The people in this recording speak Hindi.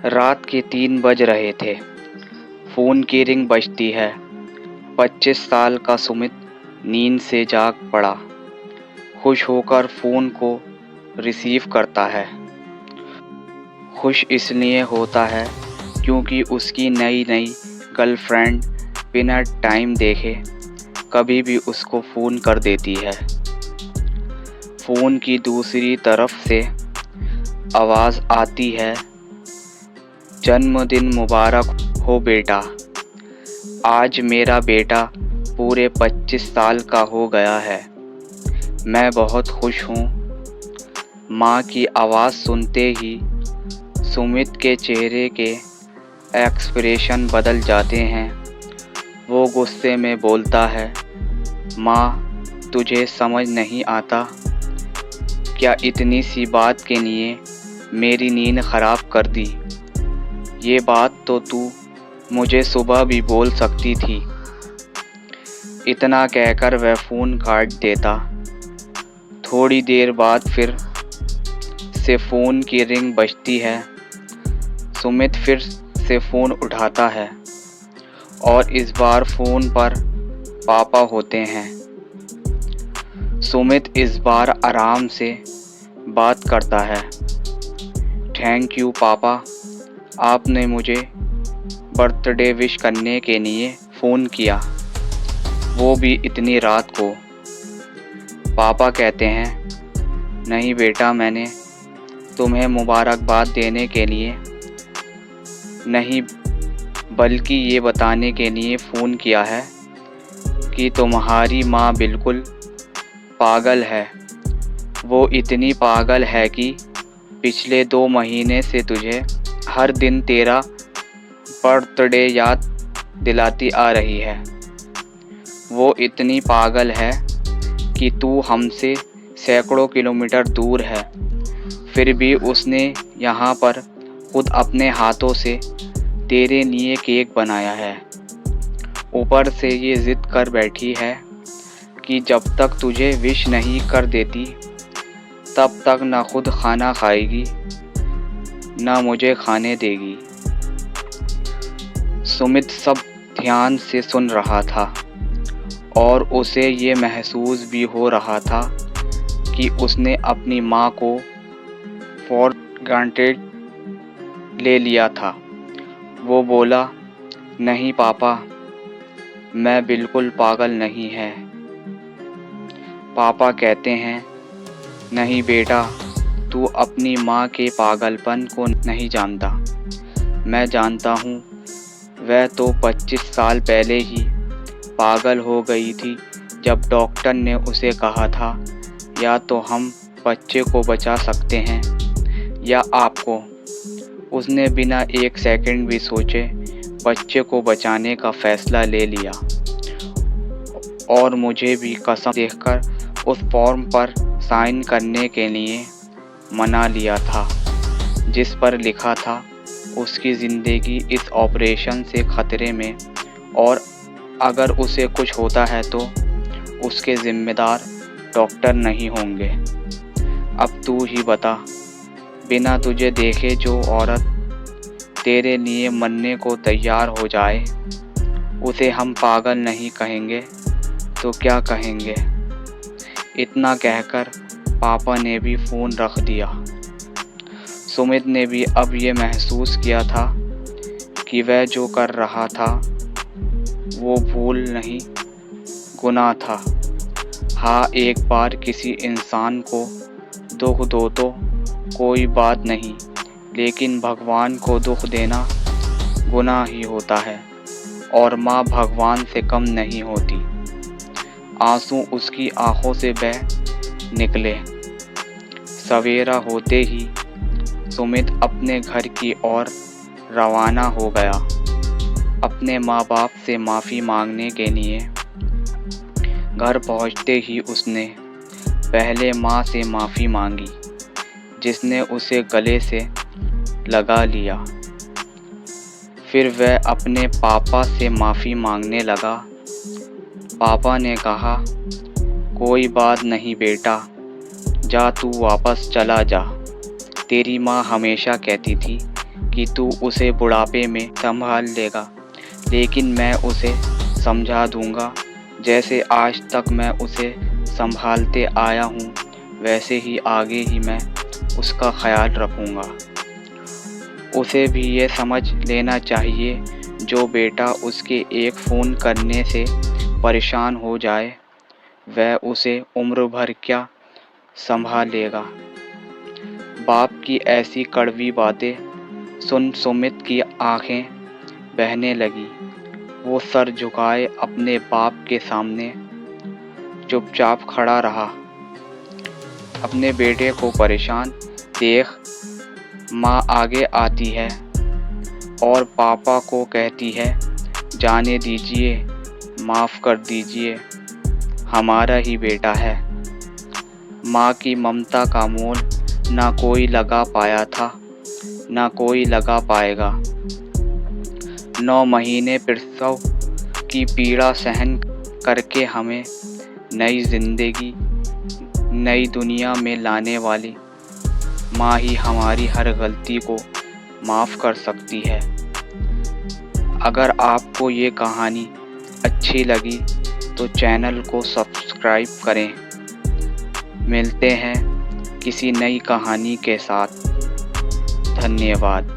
रात के 3 बज रहे थे। फ़ोन की रिंग बजती है। 25 साल का सुमित नींद से जाग पड़ा। खुश होकर फ़ोन को रिसीव करता है। खुश इसलिए होता है क्योंकि उसकी नई गर्लफ्रेंड बिना टाइम देखे कभी भी उसको फ़ोन कर देती है। फ़ोन की दूसरी तरफ से आवाज़ आती है, जन्मदिन मुबारक हो बेटा। आज मेरा बेटा पूरे 25 साल का हो गया है। मैं बहुत खुश हूँ। माँ की आवाज़ सुनते ही सुमित के चेहरे के एक्सप्रेशन बदल जाते हैं। वो गुस्से में बोलता है, माँ तुझे समझ नहीं आता क्या इतनी सी बात के लिए मेरी नींद ख़राब कर दी। ये बात तो तू मुझे सुबह भी बोल सकती थी। इतना कहकर वह फ़ोन काट देता। थोड़ी देर बाद फिर से फ़ोन की रिंग बजती है। सुमित फिर से फ़ोन उठाता है और इस बार फ़ोन पर पापा होते हैं। सुमित इस बार आराम से बात करता है। थैंक यू पापा, आपने मुझे बर्थडे विश करने के लिए फ़ोन किया, वो भी इतनी रात को। पापा कहते हैं, नहीं बेटा, मैंने तुम्हें मुबारकबाद देने के लिए नहीं बल्कि ये बताने के लिए फ़ोन किया है कि तुम्हारी माँ बिल्कुल पागल है। वो इतनी पागल है कि पिछले 2 महीने से तुझे हर दिन तेरा बर्थडे याद दिलाती आ रही है। वो इतनी पागल है कि तू हमसे सैकड़ों किलोमीटर दूर है, फिर भी उसने यहाँ पर खुद अपने हाथों से तेरे लिए केक बनाया है। ऊपर से ये ज़िद कर बैठी है कि जब तक तुझे विश नहीं कर देती तब तक ना खुद खाना खाएगी ना मुझे खाने देगी। सुमित सब ध्यान से सुन रहा था और उसे ये महसूस भी हो रहा था कि उसने अपनी माँ को फॉर ग्रांटेड ले लिया था। वो बोला, नहीं पापा, मैं बिल्कुल पागल नहीं है। पापा कहते हैं, नहीं बेटा, तू अपनी माँ के पागलपन को नहीं जानता। मैं जानता हूँ, वह तो 25 साल पहले ही पागल हो गई थी जब डॉक्टर ने उसे कहा था या तो हम बच्चे को बचा सकते हैं या आपको। उसने बिना 1 सेकंड भी सोचे बच्चे को बचाने का फ़ैसला ले लिया और मुझे भी कसम देकर उस फॉर्म पर साइन करने के लिए मना लिया था जिस पर लिखा था उसकी ज़िंदगी इस ऑपरेशन से ख़तरे में और अगर उसे कुछ होता है तो उसके ज़िम्मेदार डॉक्टर नहीं होंगे। अब तू ही बता, बिना तुझे देखे जो औरत तेरे लिए मरने को तैयार हो जाए उसे हम पागल नहीं कहेंगे तो क्या कहेंगे। इतना कहकर पापा ने भी फ़ोन रख दिया। सुमित ने भी अब ये महसूस किया था कि वह जो कर रहा था वो भूल नहीं, गुनाह था। हाँ, एक बार किसी इंसान को दुख दो तो कोई बात नहीं, लेकिन भगवान को दुख देना गुनाह ही होता है और माँ भगवान से कम नहीं होती। आंसू उसकी आंखों से बह निकले। सवेरा होते ही सुमित अपने घर की ओर रवाना हो गया, अपने माँ बाप से माफ़ी मांगने के लिए। घर पहुँचते ही उसने पहले माँ से माफ़ी मांगी, जिसने उसे गले से लगा लिया। फिर वह अपने पापा से माफ़ी मांगने लगा। पापा ने कहा, कोई बात नहीं बेटा, जा तू वापस चला जा। तेरी माँ हमेशा कहती थी कि तू उसे बुढ़ापे में संभाल लेगा, लेकिन मैं उसे समझा दूंगा जैसे आज तक मैं उसे संभालते आया हूँ, वैसे ही आगे ही मैं उसका ख्याल रखूँगा। उसे भी ये समझ लेना चाहिए जो बेटा उसके एक फ़ोन करने से परेशान हो जाए, वह उसे उम्र भर क्या संभाल लेगा। बाप की ऐसी कड़वी बातें सुन सुमित की आंखें बहने लगी। वो सर झुकाए अपने बाप के सामने चुपचाप खड़ा रहा। अपने बेटे को परेशान देख माँ आगे आती है और पापा को कहती है, जाने दीजिए, माफ़ कर दीजिए, हमारा ही बेटा है। माँ की ममता का मोल ना कोई लगा पाया था, ना कोई लगा पाएगा। 9 महीने प्रसव की पीड़ा सहन करके हमें नई ज़िंदगी, नई दुनिया में लाने वाली माँ ही हमारी हर गलती को माफ़ कर सकती है। अगर आपको ये कहानी अच्छी लगी तो चैनल को सब्सक्राइब करें। मिलते हैं किसी नई कहानी के साथ। धन्यवाद।